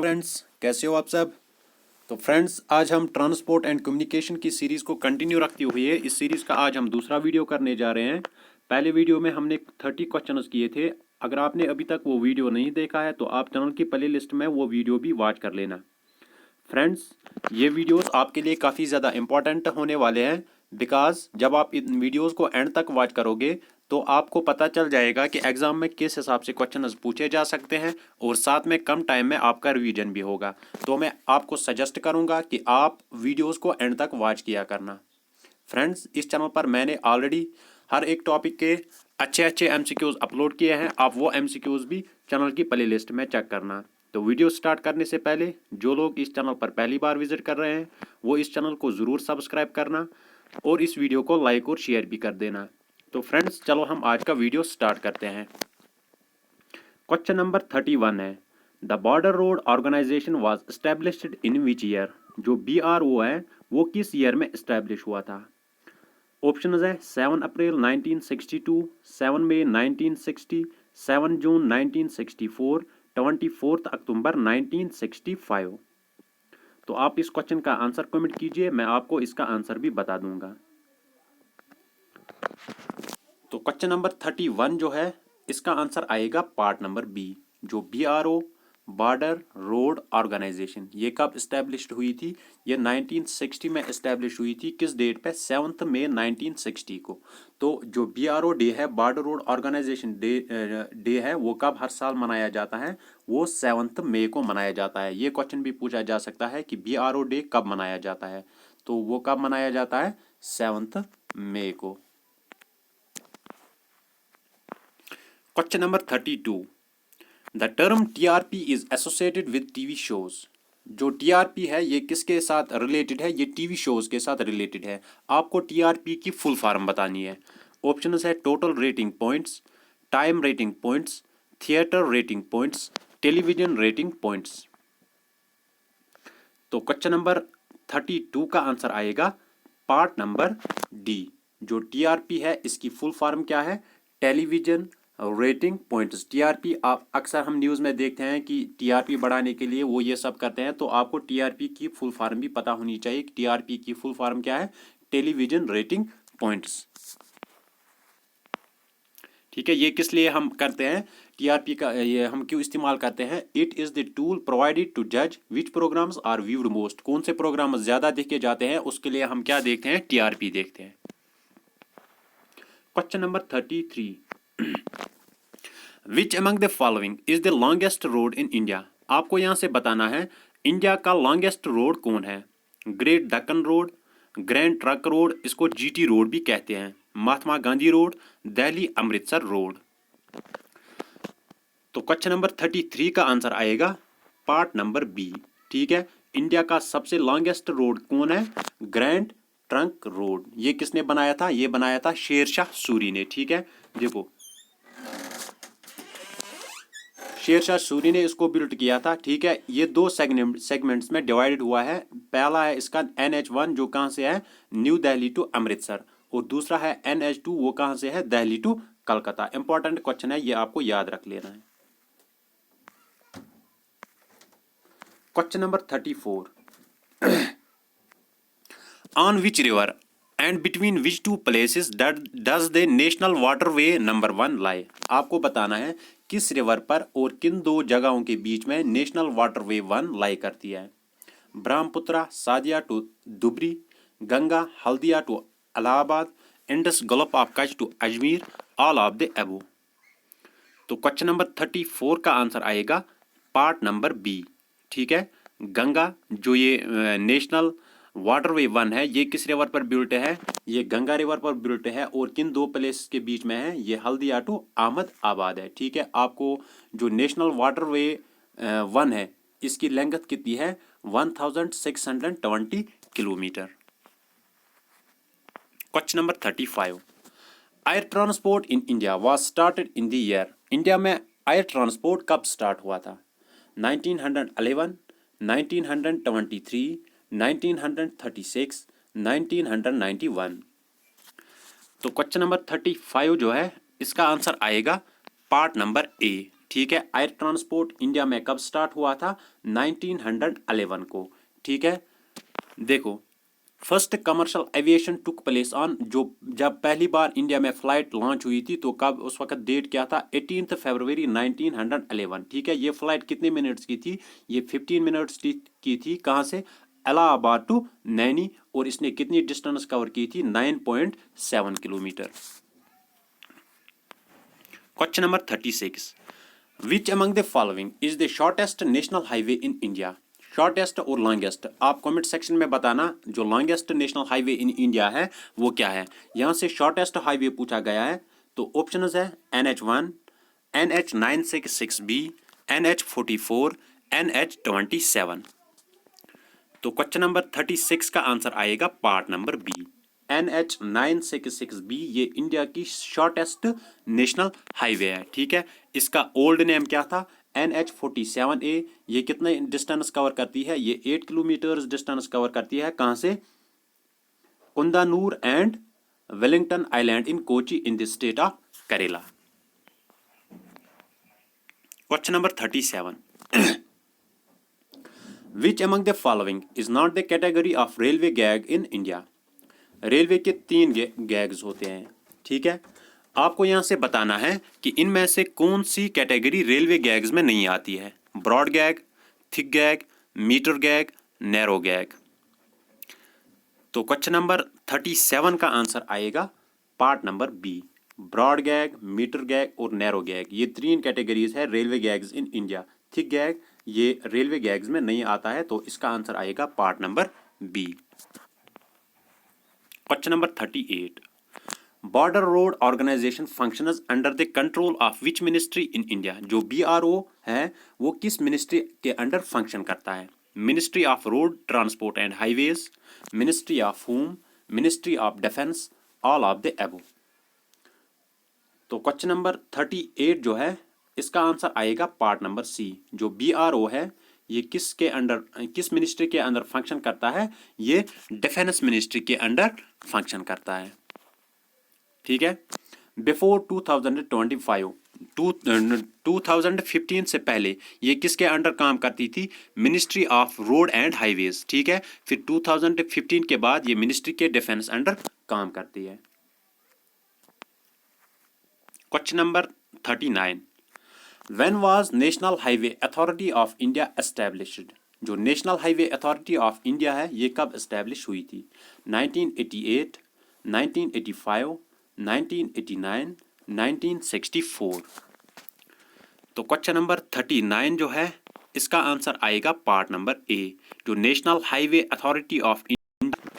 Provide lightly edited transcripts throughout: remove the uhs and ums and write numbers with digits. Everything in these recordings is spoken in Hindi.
हेलो फ्रेंड्स, कैसे हो आप सब। तो फ्रेंड्स, आज हम ट्रांसपोर्ट एंड कम्युनिकेशन की सीरीज़ को कंटिन्यू रखते हुए इस सीरीज़ का आज हम दूसरा वीडियो करने जा रहे हैं। पहले वीडियो में हमने 30 क्वेश्चंस किए थे। अगर आपने अभी तक वो वीडियो नहीं देखा है तो आप चैनल की प्ले लिस्ट में वो वीडियो भी वॉच कर लेना। फ्रेंड्स, ये वीडियोस आपके लिए काफ़ी ज़्यादा इम्पोर्टेंट होने वाले हैं, बिकॉज जब आप इन वीडियोस को एंड तक वॉच करोगे तो आपको पता चल जाएगा कि एग्ज़ाम में किस हिसाब से क्वेश्चंस पूछे जा सकते हैं और साथ में कम टाइम में आपका रिवीजन भी होगा। तो मैं आपको सजेस्ट करूंगा कि आप वीडियोस को एंड तक वॉच किया करना। फ्रेंड्स, इस चैनल पर मैंने ऑलरेडी हर एक टॉपिक के अच्छे अच्छे एमसीक्यूज अपलोड किए हैं। आप वो एमसीक्यूज भी चैनल की प्ले लिस्ट में चेक करना। तो वीडियो स्टार्ट करने से पहले जो लोग इस चैनल पर पहली बार विजिट कर रहे हैं वो इस चैनल को ज़रूर सब्सक्राइब करना और इस वीडियो को लाइक और शेयर भी कर देना। तो फ्रेंड्स, चलो हम आज का वीडियो स्टार्ट करते हैं। क्वेश्चन नंबर 31 है, the border road organisation was established in which year. जो BRO है वो किस ईयर में एस्टेब्लिश हुआ था। ऑप्शन है 7 अप्रैल 1962, 7 मई 1960, 7 जून 1964, 24 अक्टूबर 1965। तो आप इस क्वेश्चन का आंसर कमेंट कीजिए, मैं आपको इसका आंसर भी बता दूंगा। तो क्वेश्चन नंबर 31 जो है इसका आंसर आएगा पार्ट नंबर बी। जो BRO बॉर्डर रोड ऑर्गेनाइजेशन ये कब इस्टेब्लिश्ड हुई थी। ये 1960 में इस्टेब्लिश हुई थी। किस डेट पे? 7 मई 1960 को। तो जो BRO डे है, बॉर्डर रोड ऑर्गेनाइजेशन डे है, वो कब हर साल मनाया जाता है? वो 7 मई को मनाया जाता है। ये क्वेश्चन भी पूछा जा सकता है कि BRO डे कब मनाया जाता है। तो वो कब मनाया जाता है? 7 मई को। Question number 32, the term TRP is associated with TV shows. जो TRP है ये किसके साथ रिलेटेड है? ये TV शोज के साथ रिलेटेड है। आपको TRP की फुल फॉर्म बतानी है। ऑप्शन है total rating points, time rating points, theatre rating points, television rating points. तो क्वेश्चन नंबर 32 का आंसर आएगा पार्ट नंबर डी। जो TRP है इसकी फुल फॉर्म क्या है? Television rating points. TRP आप अक्सर हम न्यूज़ में देखते हैं कि TRP बढ़ाने के लिए वो ये सब करते हैं। तो आपको TRP की फुल फॉर्म भी पता होनी चाहिए। TRP की फुल फॉर्म क्या है? Television rating points. ठीक है, ये किस लिए हम करते हैं? TRP का ये हम क्यों इस्तेमाल करते हैं? It is the tool provided to जज which programmes are viewed most. कौन से प्रोग्राम ज़्यादा देखे जाते हैं उसके लिए हम क्या देखते हैं? TRP देखते हैं। Question number 33, which among the following is the longest road in India. आपको यहाँ से बताना है इंडिया का लॉन्गेस्ट रोड कौन है। Great Deccan road, grand trunk road, इसको GT रोड भी कहते हैं, महात्मा गांधी रोड, दिल्ली अमृतसर रोड। तो क्वेश्चन नंबर 33 का आंसर आएगा पार्ट नंबर बी। ठीक है, इंडिया का सबसे लॉन्गेस्ट रोड कौन है? Grand trunk road. ये किसने बनाया था? ये बनाया था शेरशाह सूरी ने। ठीक है, देखो शेरशाह सूरी ने इसको बिल्ड किया था। ठीक है, ये दो सेगमेंट्स में डिवाइडेड हुआ है। पहला है इसका NH1 जो कहाँ से है? न्यू दिल्ली टू अमृतसर, और दूसरा है NH2 वो कहाँ से है? Delhi to Calcutta. Important question है, ये आपको याद रख लेना है। Question number 34, on which river and between which two places does the national waterway number 1 lie. आपको बताना है किस रिवर पर और किन दो जगहों के बीच में नेशनल वाटरवे 1 लाई करती है। Brahmaputra Sadiya to Dhubri, Ganga Haldia to Allahabad, Indus gulf of Kutch to Ajmer, all of the above. तो क्वेश्चन नंबर 34 का आंसर आएगा पार्ट नंबर बी। ठीक है, गंगा जो ये नेशनल वाटरवे 1 है ये किस रिवर पर बिल्ट है? ये गंगा रिवर पर बिल्ट है, और किन दो प्लेस के बीच में है? ये हल्दिया टू अहमदाबाद है। ठीक है, आपको जो नेशनल वाटरवे 1 है इसकी लेंथ कितनी है? 1620 kilometre. Question number 35, air transport in India was started in the year. India में एयर ट्रांसपोर्ट कब स्टार्ट हुआ था? 1911, 1923, 1936, 1991। तो क्वेश्चन नंबर 35 जो है इसका आंसर आएगा पार्ट नंबर ए। ठीक है। एयर ट्रांसपोर्ट इंडिया में कब स्टार्ट हुआ था? 1911 को, ठीक है। देखो, first commercial aviation took place on, जो जब पहली बार इंडिया में फ्लाइट लॉन्च हुई थी तो कब, उस वक्त डेट क्या था? 18 फरवरी 1911, ठीक है। ये फ्लाइट कितने मिनट्स की थी? ये 15 मिनट्स की थी। कहाँ से? इलाहाबाद टू नैनी। और इसने कितनी डिस्टेंस कवर की थी? 9.7 kilometre. Question number 36, which among the following is the shortest national highway in India? Shortest और लॉन्गेस्ट आप कमेंट सेक्शन में बताना। जो longest national highway in India है वो क्या है? यहाँ से शॉर्टेस्ट हाईवे पूछा गया है तो ऑप्शंस है NH1, NH966B, NH44, NH27। तो क्वेश्चन नंबर 36 का आंसर आएगा पार्ट नंबर बी, NH966B। ये इंडिया की शॉर्टेस्ट नेशनल हाईवे है, ठीक है। इसका ओल्ड नेम क्या था? NH47A। ये कितने डिस्टेंस कवर करती है? ये 8 किलोमीटर डिस्टेंस कवर करती है। कहाँ से? Kundanur and Wellington island in Kochi in the state of Kerala. Question number 37, which among the following is not the category of railway gauge in India? Railway के 3 गैग्स होते हैं, ठीक है। आपको यहां से बताना है कि इनमें से कौन सी कैटेगरी रेलवे गैग्स में नहीं आती है। Broad gauge, thick gauge, metre gauge, narrow gauge. तो क्वेश्चन नंबर 37 का आंसर आएगा part number B, broad gauge, metre gauge और नैरो गैग। ये 3 कैटेगरीज है railway gauges in India. Thick gauge ये रेलवे गैग्स में नहीं आता है, तो इसका आंसर आएगा part number B. Question number 38, border road organisation functions under the control of which ministry in India? जो BRO है वो किस मिनिस्ट्री के अंडर फंक्शन करता है? Ministry of road transport and highways, ministry of home, ministry of defence, all of the above. तो क्वेश्चन नंबर 38 जो है इसका आंसर आएगा पार्ट नंबर सी। जो BRO है ये किसके अंडर, किस मिनिस्ट्री के अंदर फंक्शन करता है? ये डिफेंस मिनिस्ट्री के अंडर फंक्शन करता है, ठीक है। बिफोर 2015 से पहले ये किसके अंडर काम करती थी? Ministry of road and highways, ठीक है। फिर 2015 के बाद ये मिनिस्ट्री के डिफेंस अंडर काम करती है। Question number 39, when was National Highway Authority of India established? जो National Highway Authority of India है ये कब एस्टैब्लिश हुई थी? 1988, 1985, 1989, 1964। तो क्वेश्चन नंबर 39 जो है इसका आंसर आएगा पार्ट नंबर ए। जो National Highway Authority of India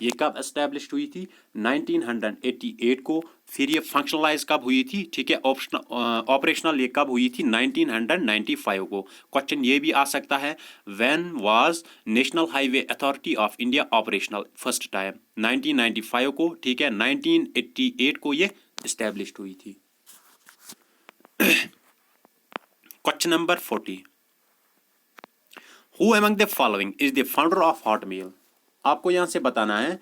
ये कब एस्टैब्लिश हुई थी? 1988 को। फिर ये फंक्शनलाइज कब हुई थी? ठीक है, ऑपरेशनल ये कब हुई थी? 1995 को। क्वेश्चन ये भी आ सकता है, when was National Highway Authority of India operational first time? 1995 को, ठीक है। 1988 को ये एस्टैब्लिश हुई थी। Question number 40, who among the following is the founder of Hotmail? आपको यहां से बताना है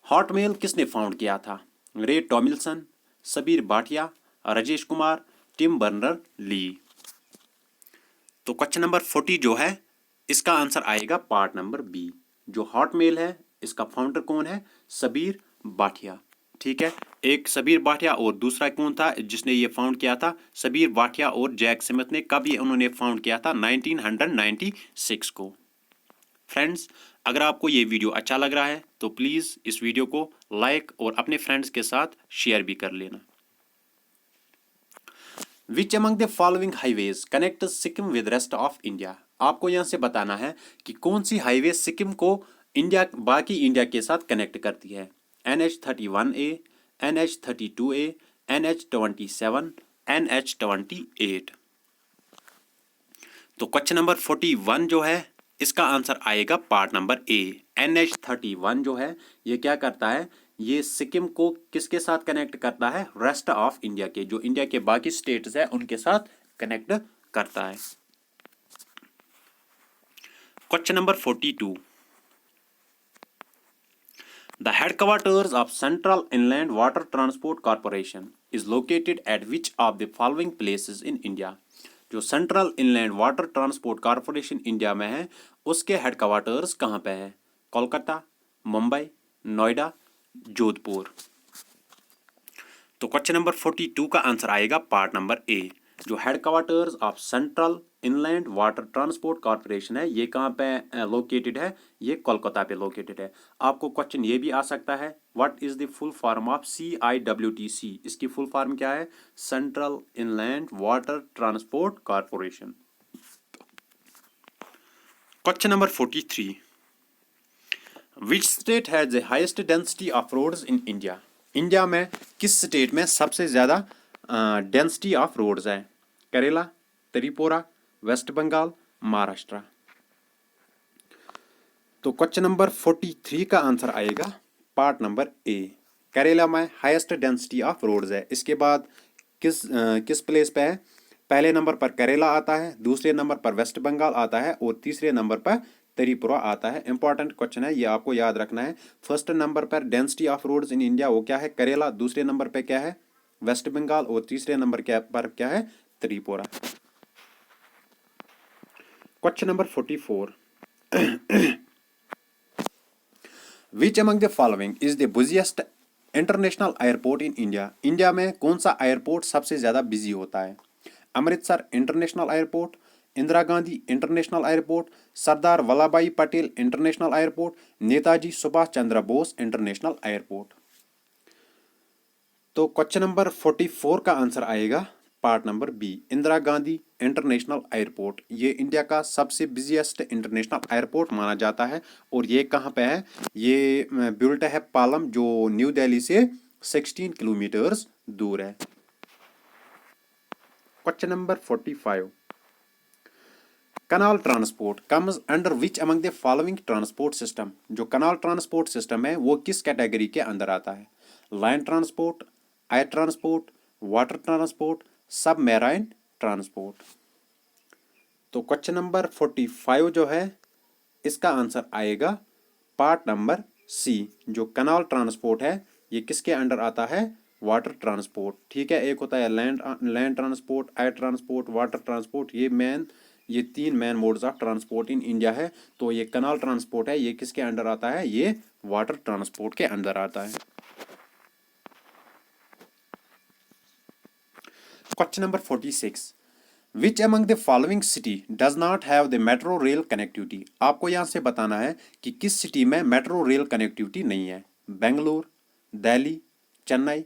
हॉटमेल किसने फाउंड किया था? Ray Tomlinson, Sabeer Bhatia, Rajesh Kumar, Tim Berners Lee. तो क्वेश्चन नंबर 40 जो है इसका आंसर आएगा पार्ट नंबर बी। जो हॉटमेल है इसका फाउंडर कौन है? सबीर भाटिया, ठीक है। एक सबीर भाटिया और दूसरा कौन था जिसने ये फाउंड किया था? सबीर भाटिया और जैक स्मिथ ने कब ये उन्होंने फाउंड किया था? 1996 को। फ्रेंड्स, अगर आपको ये वीडियो अच्छा लग रहा है तो प्लीज़ इस वीडियो को लाइक और अपने फ्रेंड्स के साथ शेयर भी कर लेना। विच among the following highways connect Sikkim with rest of India? आपको यहाँ से बताना है कि कौन सी हाईवे सिक्किम को बाकी इंडिया के साथ कनेक्ट करती है। NH31A, NH32A, NH27, NH28। तो क्वेश्चन नंबर 41 जो है इसका आंसर आएगा पार्ट नंबर ए। NH31 जो है ये क्या करता है? ये सिक्किम को किसके साथ कनेक्ट करता है? रेस्ट ऑफ इंडिया के, जो इंडिया के बाकी स्टेट्स है उनके साथ कनेक्ट करता है। Question number 42, the headquarters of Central inland water transport corporation is located at which of the following places in India? जो जो central inland water transport corporation India में है, उसके हेडक्वार्टर्स कहाँ पे है? कोलकाता, मुंबई, नोएडा, जोधपुर। तो क्वेश्चन नंबर 42 का आंसर आएगा पार्ट नंबर ए। जो headquarters of Central inland water transport Corporation है, ये कहाँ पे लोकेटेड है? ये कोलकाता पे लोकेटेड है। आपको क्वेश्चन ये भी आ सकता है, what is the full form of CIWTC? इसकी फुल फॉर्म क्या है? Central inland water transport corporation. Question number 43, which state has the highest density of roads in India? India में किस स्टेट में सबसे ज़्यादा डेंसिटी ऑफ रोड्स है? केरला, त्रिपुरा, वेस्ट बंगाल, महाराष्ट्र। तो क्वेश्चन नंबर 43 का आंसर आएगा पार्ट नंबर ए। केरला में हाईएस्ट डेंसिटी ऑफ रोड्स है। इसके बाद किस प्लेस पे है? पहले नंबर पर केरला आता है, दूसरे नंबर पर वेस्ट बंगाल आता है और तीसरे नंबर पर त्रिपुरा आता है। इंपॉर्टेंट क्वेश्चन है, ये आपको याद रखना है। फर्स्ट नंबर पर density of roads in India वो क्या है? केरला। दूसरे नंबर पे क्या है? वेस्ट बंगाल। और तीसरे नंबर पर क्या है? Tripura. Question number 44, which among the following is the busiest international airport in India? India में कौन सा एयरपोर्ट सबसे ज्यादा बिजी होता है? Amritsar international airport, Indira Gandhi international airport, Sardar Vallabh Bhai Patel international airport, Netaji Subhash Chandra Bose international airport. तो क्वेश्चन नंबर 44 का आंसर आएगा part number B, Indira Gandhi international airport. ये इंडिया का सबसे बिजिएस्ट इंटरनेशनल एयरपोर्ट माना जाता है। और ये कहाँ पे है? ये बिल्ट है पालम, जो न्यू दिल्ली से 16 किलोमीटर्स दूर है। Question number 45, canal transport comes under which among the following transport system? जो कनाल ट्रांसपोर्ट सिस्टम है वो किस कैटेगरी के अंदर आता है? Land transport, air transport, water transport, submarine transport. तो क्वेश्चन नंबर 45 जो है इसका आंसर आएगा पार्ट नंबर सी। जो कनाल ट्रांसपोर्ट है ये किसके अंडर आता है? Water transport. ठीक है, एक होता है land transport, air transport, water transport. ये तीन main modes of transport in India है। तो ये कनाल ट्रांसपोर्ट है, ये किसके अंडर आता है? ये वाटर ट्रांसपोर्ट के अंदर आता है। Question number 46, which among the following city does not have the metro rail connectivity? आपको यहां से बताना है कि किस सिटी में मेट्रो रेल कनेक्टिविटी नहीं है। बेंगलुरु, दिल्ली, चेन्नई,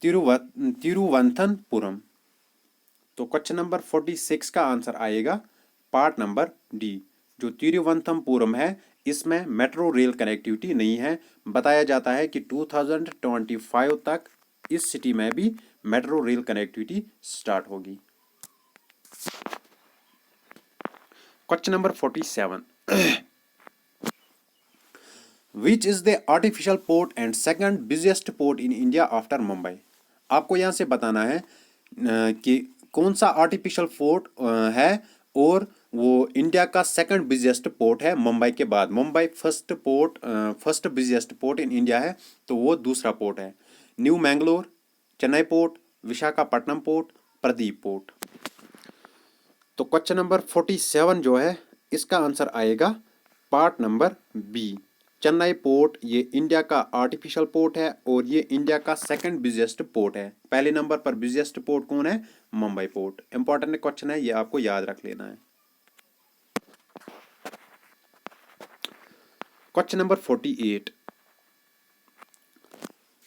तिरुवनंतपुरम। तो क्वेश्चन नंबर 46 का आंसर आएगा पार्ट नंबर डी। जो तिरुवनंतपुरम है इसमें मेट्रो रेल कनेक्टिविटी नहीं है। बताया जाता है कि 2025 तक इस सिटी में भी मेट्रो रेल कनेक्टिविटी स्टार्ट होगी। Question number 47, which is the artificial port and second busiest port in India after Mumbai? आपको यहां से बताना है कि कौन सा आर्टिफिशियल पोर्ट है और वो इंडिया का सेकंड बिजिएस्ट पोर्ट है मुंबई के बाद। Mumbai first busiest port in India है, तो वो दूसरा पोर्ट है। New Mangalore, Chennai port, Visakhapatnam port, Paradip port. तो क्वेश्चन नंबर 47 जो है इसका आंसर आएगा part number B. Chennai port ये इंडिया का आर्टिफिशियल पोर्ट है और ये इंडिया का सेकंड बिजिएस्ट पोर्ट है। पहले नंबर पर बिजिएस्ट पोर्ट कौन है? मुंबई पोर्ट। इंपॉर्टेंट क्वेश्चन है, ये आपको याद रख लेना है। Question number 48,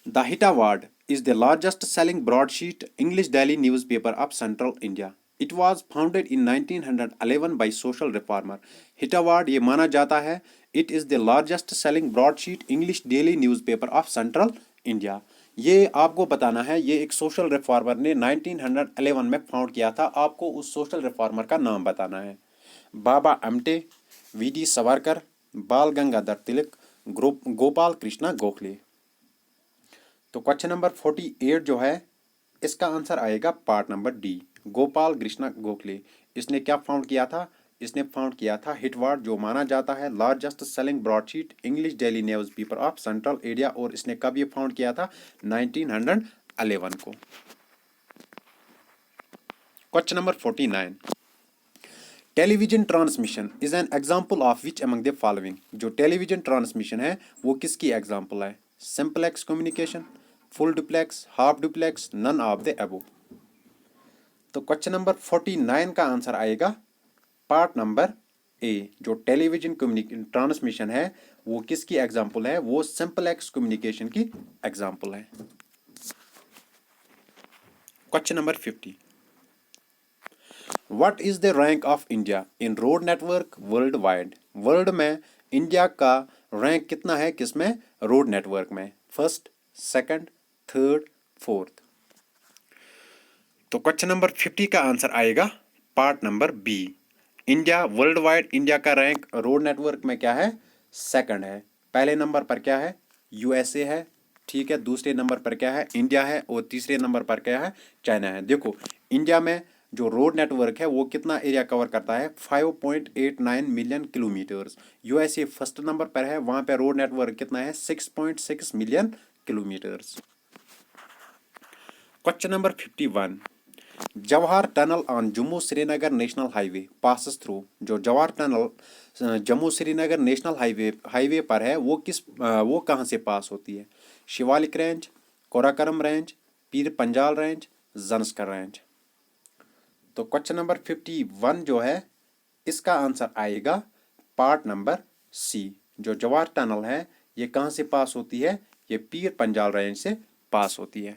the Hitavada is the largest selling broadsheet English daily newspaper of Central India. It was founded in 1911 by social reformer. हिटावाड ये माना जाता है it is the largest selling broadsheet English daily newspaper of Central India. ये आपको बताना है, ये एक सोशल रिफॉर्मर ने 1911 में फाउंड किया था। आपको उस सोशल रिफॉर्मर का नाम बताना है। बाबा आमटे, वी.डी. सावरकर, बाल गंगाधर तिलक, गोपाल कृष्णा गोखले। तो क्वेश्चन नंबर 48 जो है इसका आंसर आएगा part number D, Gopal Krishna Gokhale. इसने क्या फाउंड किया था? इसने फाउंड किया था हिटवाड, जो माना जाता है largest selling broadsheet English daily newspaper of central India. और इसने कब ये फाउंड किया था? 1911 को। Question number 49, television transmission is an example of which among the following. जो टेलीविजन ट्रांसमिशन है वो किसकी एग्जाम्पल है? Simplex communication, full duplex, half duplex, none of the above. तो क्वेश्चन नंबर 49 का आंसर आएगा पार्ट नंबर ए। जो टेलीविजन ट्रांसमिशन है वो किसकी एग्जाम्पल है? वो सिंपलेक्स कम्युनिकेशन की एग्जाम्पल है। Question number 50, what is the rank of India in road network worldwide. World में इंडिया का रैंक कितना है किसमें? रोड नेटवर्क में। First, second, third, fourth. तो क्वेश्चन नंबर 50 का आंसर आएगा part number B. India worldwide India का रैंक रोड नेटवर्क में क्या है? सेकंड है। पहले नंबर पर क्या है? यूएसए है, ठीक है। दूसरे नंबर पर क्या है? इंडिया है। और तीसरे नंबर पर क्या है? चाइना है। देखो इंडिया में जो रोड नेटवर्क है वो कितना एरिया कवर करता है? 5.89 million kilometres. USA first number पर है, वहां पे रोड नेटवर्क कितना है? 6.6 million kilometres. Question number 51, Jawahar tunnel on Jammu Srinagar national highway passes through. जो Jawahar tunnel Jammu Srinagar national highway पर है वो कहाँ से पास होती है? Shivalik range, कोराकरम range, Pir Panjal range, Zanskar range. तो क्वेश्चन नंबर 51 जो है इसका आंसर आएगा पार्ट नंबर सी। जो जवाहर टनल है ये कहाँ से पास होती है? ये पीर पंजाल रेंज से पास होती है।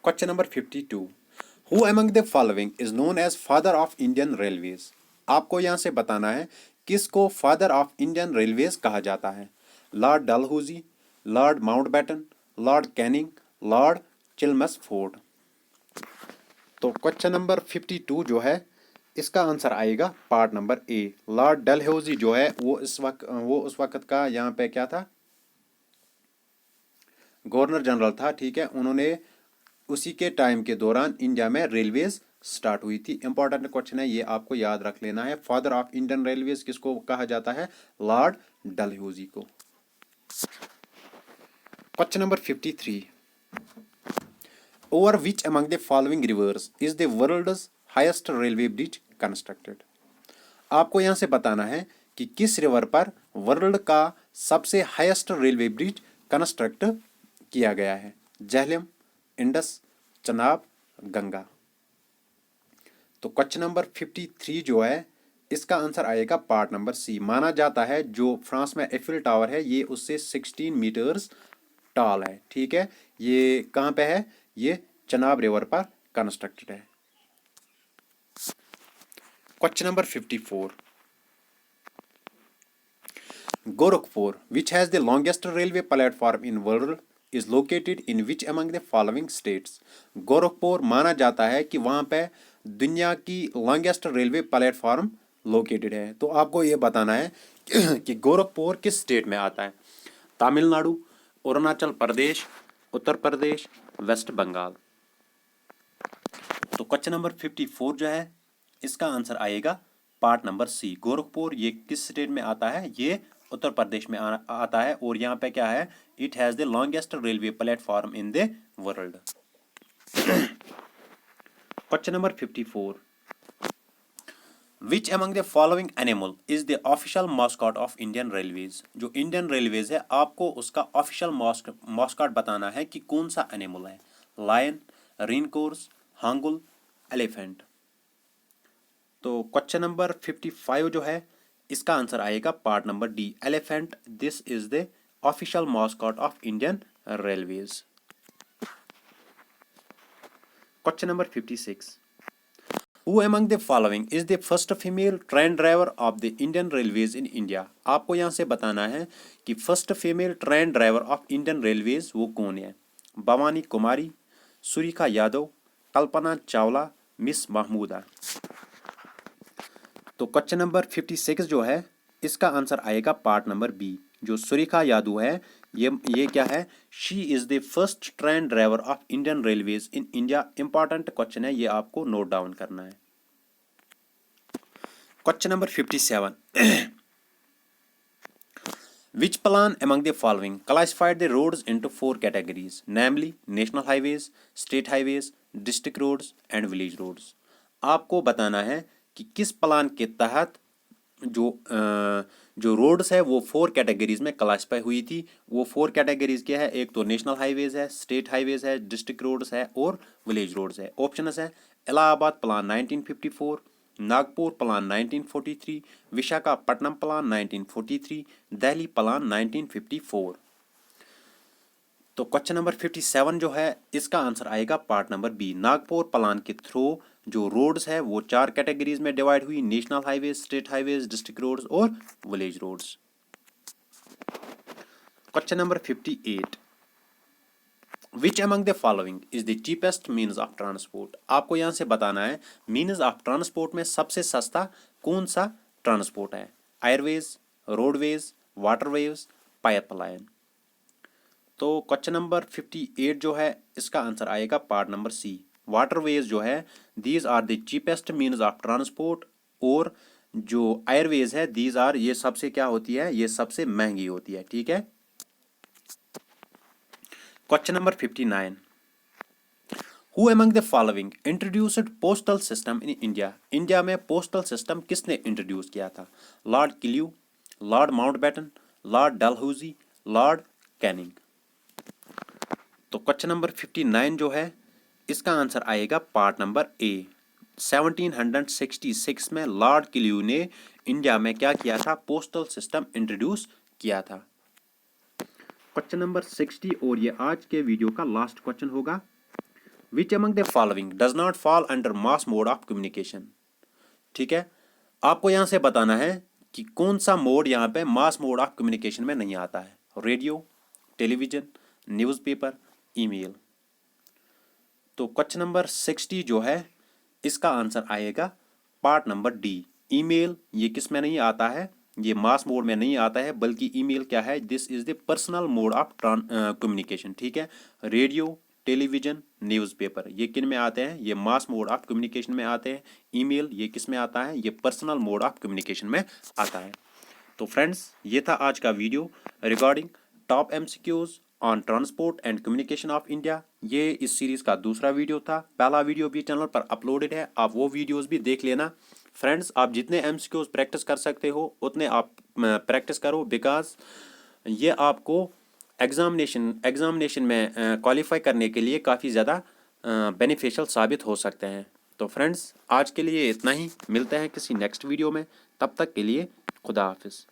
Question number 52, who among the following is known as father of Indian railways. आपको यहां से बताना है किसको फादर ऑफ इंडियन रेलवेज कहा जाता है? Lord Dalhousie, lord Mountbatten, lord Canning, lord Chelmsford. तो क्वेश्चन नंबर 52 जो है इसका आंसर आएगा part number A. Lord Dalhousie जो है वो उस वक्त का यहाँ पे क्या था? गवर्नर जनरल था, ठीक है। उन्होंने उसी के टाइम के दौरान इंडिया में रेलवेज स्टार्ट हुई थी। इंपॉर्टेंट क्वेश्चन है ये, आपको याद रख लेना है। फादर ऑफ इंडियन रेलवेज किसको कहा जाता है? लॉर्ड डलहौजी को। Question number 53, over which among the following rivers is the world's highest railway bridge constructed. आपको यहां से बताना है कि किस रिवर पर वर्ल्ड का सबसे हाईएस्ट रेलवे ब्रिज कंस्ट्रक्ट किया गया है? झेलम, इंडस, चनाब, गंगा। तो क्वेश्चन नंबर 53 जो है इसका आंसर आएगा पार्ट नंबर सी। माना जाता है जो फ्रांस में एफिल टावर है ये उससे 16 मीटर्स टॉल है, ठीक है। ये कहाँ पे है? ये चनाब रिवर पर कंस्ट्रक्टेड है। Question number 54, Gorakhpur which has the longest railway platform in world is located in which among the following states. Gorakhpur माना जाता है कि वहां पे दुनिया की लॉन्गेस्ट रेलवे प्लेटफॉर्म लोकेटेड है। तो आपको ये बताना है कि गोरखपुर किस स्टेट में आता है? तमिलनाडु, अरुणाचल प्रदेश, उत्तर प्रदेश, वेस्ट बंगाल। तो क्वेश्चन नंबर 54 जो है इसका आंसर आएगा पार्ट नंबर सी। गोरखपुर ये किस स्टेट में आता है? ये उत्तर प्रदेश में आता है। और यहाँ पे क्या है? It has the longest railway platform in the world. Question number 54, which among the following animal is the official mascot of Indian railways. जो इंडियन रेलवेज है आपको उसका ऑफिशियल मॉस्कॉट बताना है कि कौन सा एनिमल है? Lion, rhinoceros, hangul, elephant. तो क्वेश्चन नंबर 55 जो है इसका आंसर आएगा part number D, elephant. This is the official mascot of Indian railways. Question number 56, Who among the following is the first female train driver of the Indian Railways in India? आपको यहाँ से बताना है कि first female train driver of Indian railways वो कौन है? भवानी कुमारी, सुरेखा यादव, कल्पना चावला, मिस महमूदा। तो क्वेश्चन नंबर 56 जो है इसका आंसर आएगा पार्ट नंबर बी। जो सुरेखा यादव है ये क्या है? She is the first train driver of Indian railways in India. Important question है ये, आपको नोट डाउन करना है। Question number 57, which plan among the following classified the roads into 4 categories, namely national highways, state highways, district roads and village roads. आपको बताना है कि किस प्लान के तहत जो रोड्स है वो 4 कैटेगरीज में क्लासिफाई हुई थी। वो 4 कैटेगरीज क्या है, एक तो नेशनल हाईवेज है, स्टेट हाईवेज है, डिस्ट्रिक्ट रोड्स है और विलेज रोड्स है। ऑप्शंस है Allahabad plan 1954, Nagpur plan 1943, Visakhapatnam plan 1943, Delhi plan 1954। तो क्वेश्चन नंबर 57 जो है इसका आंसर आएगा part number B. Nagpur plan के थ्रू जो रोड्स है वो 4 कैटेगरीज में डिवाइड हुई, national highways, state highways, district roads और village roads. Question number 58, which among the following is the cheapest means of transport. आपको यहाँ से बताना है मीन्स ऑफ ट्रांसपोर्ट में सबसे सस्ता कौन सा ट्रांसपोर्ट है। Airways, roadways, waterways, pipeline. तो क्वेश्चन नंबर 58 जो है इसका आंसर आएगा पार्ट नंबर सी। वाटरवेज जो है these are the cheapest means of transport, और जो एयरवेज है दीज आर, ये सबसे क्या होती है, ये सबसे महंगी होती है। ठीक है। Question number 59, who among the following introduced postal system in India. India में पोस्टल सिस्टम किसने इंट्रोड्यूस किया था। Lord Clive, lord Mountbatten, lord Dalhousie, lord Canning. तो क्वेश्चन नंबर 59 जो है इसका आंसर आएगा पार्ट नंबर ए। 1766 में लॉर्ड किल्यू ने इंडिया में क्या किया था, पोस्टल सिस्टम इंट्रोड्यूस किया था। क्वेश्चन नंबर 60 और ये आज के वीडियो का लास्ट क्वेश्चन होगा। विच among the following does not fall under mass mode of communication. ठीक है, आपको यहां से बताना है कि कौन सा मोड यहाँ पे मास मोड ऑफ कम्युनिकेशन में नहीं आता है। Radio, television, newspaper, email. तो क्वेश्चन नंबर 60 जो है इसका आंसर आएगा पार्ट नंबर डी। ईमेल ये किस में नहीं आता है, ये मास मोड में नहीं आता है, बल्कि ईमेल क्या है, this is the personal mode of communication. ठीक है। रेडियो, टेलीविजन, न्यूज़पेपर ये किन में आते हैं, ये मास मोड ऑफ कम्युनिकेशन में आते हैं। ईमेल ये किस में आता है, ये पर्सनल मोड ऑफ कम्युनिकेशन में आता है। तो फ्रेंड्स ये था आज का video regarding top MCQs on transport and communication of India. ये इस सीरीज का दूसरा वीडियो था। पहला वीडियो भी चैनल पर अपलोडेड है, आप वो वीडियोस भी देख लेना। फ्रेंड्स आप जितने एमसीक्यूज प्रैक्टिस कर सकते हो उतने आप प्रैक्टिस करो, बिकॉज ये आपको एग्जामिनेशन में क्वालिफाई करने के लिए काफ़ी ज़्यादा बेनिफिशियल साबित हो सकते हैं। तो फ्रेंड्स आज के लिए इतना ही, मिलते हैं किसी नेक्स्ट वीडियो में, तब तक के लिए खुदा हाफिज़।